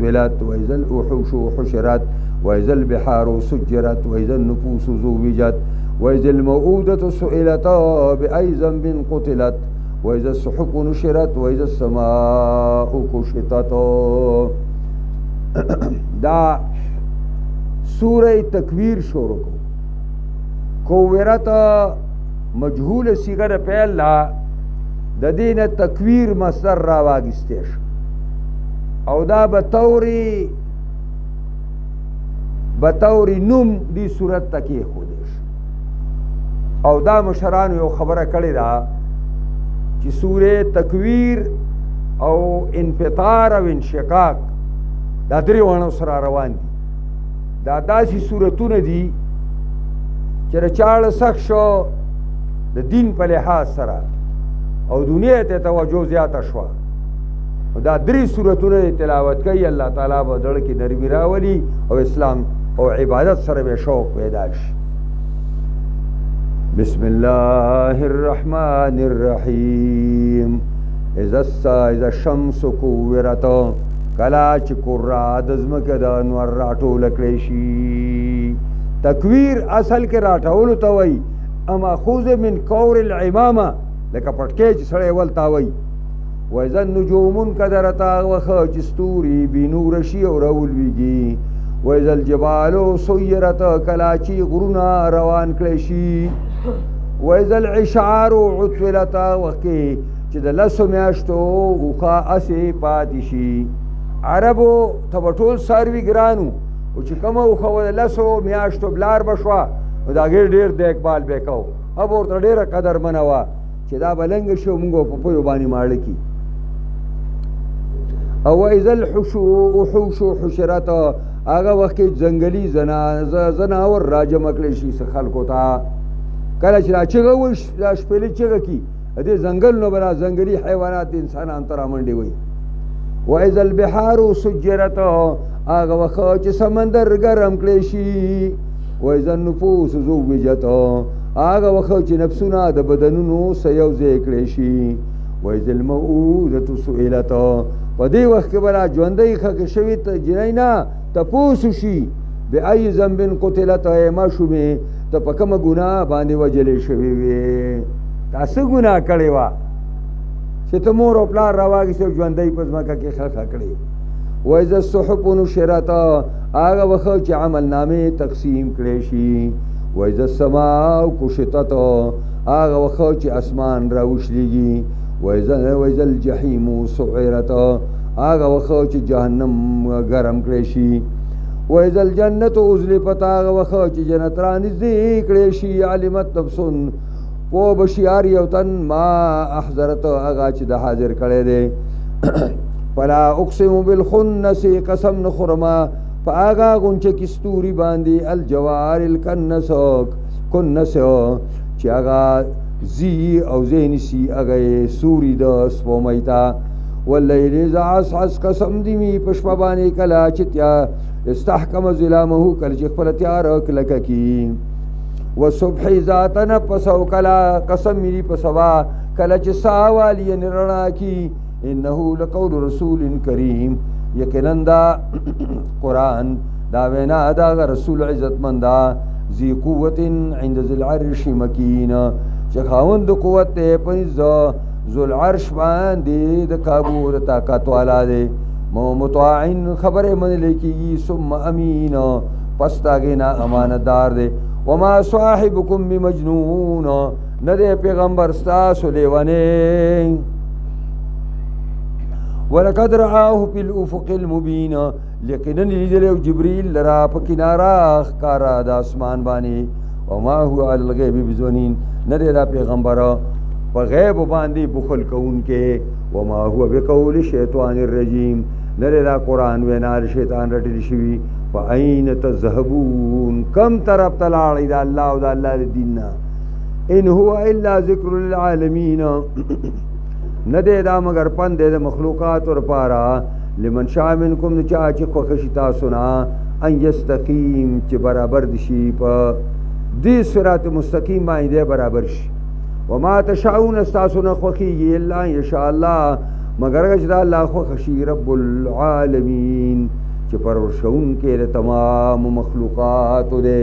ولت وإذا الوحوش حشرت وإذا البحار سجرت وإذا النفوس زوجت وإذا الموءودة سئلت بأي ذنب قتلت وإذا الصحف نشرت وإذا السماء كشطت. دا سورة تکویر شروع کوورت مجهول صیغه پہلا د دین تکویر مصدر را واگستیش او دا بطوری نوم دی صورت تکی خودش او دا مشران یو خبره کړی دا چې سوره تکویر او انفطار او انشقاق دا درې وانه سره روان دي. دا داسې صورتونه دي چې چاړه سخت شو د دین په لحاظ سره او دنیا ته توجه زیاته شوه. دا درې صورتونه تلاوت کوي الله تعالی به دړ کې نرمي راولي او اسلام او عبادت سره به شوق پیدا شي. بسم الله الرحمن الرحیم. اذا الشمس کورت کلا چې قرا د ځمکه د انوار راټول کړی شي. تکویر اصل کې راټولو ته وایي ماخوذ من کور العمامه لکه پټکې چې سړی ولته وایي. وإذا النجوم انكدرت وخا چې ستوري بنور شي او راولویږي. وإذا الجبال سيرت کلا چې غرونه روان کړی شي. وإذا العشار عطلت وکې چې د لسو میاشتو اوښه اسې پاتې شي. عربو ته به ټول څاروي ګرانو او چې کومه اوښه د لسو میاشتو بلار به شوه نو د هغې ډېر دیکبال به یې کو اب ورته ډېره قدرمنه وه چې دا به لنګه شي او مونږ په پویو باندې ماړه کي. او اذا الوحوش حشرت هغه وخت کې ځنګلي زناور را جمع کړی شي څه خلکو ته. کله چې را چغه وشي دا شپېلې چغه کي دې ځنګل نو به را ځنګلي حیوانات انسانان ته رامنډې وي. واذا البحار سجرت هغه وخت چې سمندر ګرم کړی شي. واذا النفوس زوجت هغه وخت چې نفسونه د بدنونو سره یو ځای کړی شي. واذا الموءودة سئلت په دې وخت کې به را ژوندی ښخ شوي جنۍ نه تپوس شي بأي ذنب قتلت ای ماشومې ته په کومه ګناه باندې وجلې شوې وې. تا څه ګناه کړې وه چې ته مور او پلار راواګېستې او ژوندی په ځمکه کې ښخه کړې. واذا الصحف نشرت هغه وخت چې عملنامې تقسیم کړی شي. واذا السماء کشطت هغه وخت چې اسمان راوشلېږي. واذا الجحیم سعرت هغه وخت چې جهنم ګرم کړی شي. واذا الجنة ازلفت هغه وخت چې جنت رانږدې کړی شي. علمت نفس پوه به شي هر یو تن ما احضرت هغه چې د حاضر کړی دی. فلا اقسم بالخنس قسم نه خورمه په هغه غونچه کې ستوري باندې الجوار الکنس چې هغه زی او زینی سی هغه سوري د سپومۍ ته. واللیل اذا عسعس قسم دی می په شپه باندې کله چې تیا استحکم ظلامه کله چې خپله تیاره کلکه کي. والصبح اذا تنفس او کله قسم می په سبا کله چې ساه والی یعنې رڼا کی. انه لقول رسول کریم یقینا دا قرآن دا وینا دا رسول عزتمندا. ذی قوت عند ذی العرش مکین چې خاوند قوت دی په ذو العرش باندې د کابو د طاقت والا دی. مطاع خبرې منلی کېږي ثم امین پس د هغې نه امانتدار دی. وما صاحبکم بمجنون نه دی پیغمبر ستاسو لیونی. ولقد رآه فی الافق المبین یقینا لیدلی جبریل لرا په کناره ښکاره د اسمان باندې. وما هو علی الغیب بضنین نه دی دا پیغمبره په غیب باندې بخل کوونکی. وما هو بقول شیطان الرجیم نه دی دا قرآن وینا د شیطان رټلی شوي. فأین تذهبون کم طرف ته لاړئ د الله او د الله د دین نه. ان هو الا ذکر للعالمین نه دی دا مگر پند دی د مخلوقاتو لپاره. لمن شاء منکم چا چې خوښه شي تاسو نه ان یستقیم چې برابر دي شي په دې صراط مستقیم باندې برابر شي. وما تشاؤون استاسو نه خوښېږي الا ان یشاء الله مگر هغه چې د الله خوښه شي رب العالمین چې پرورشونکی د تمامو مخلوقاتو دی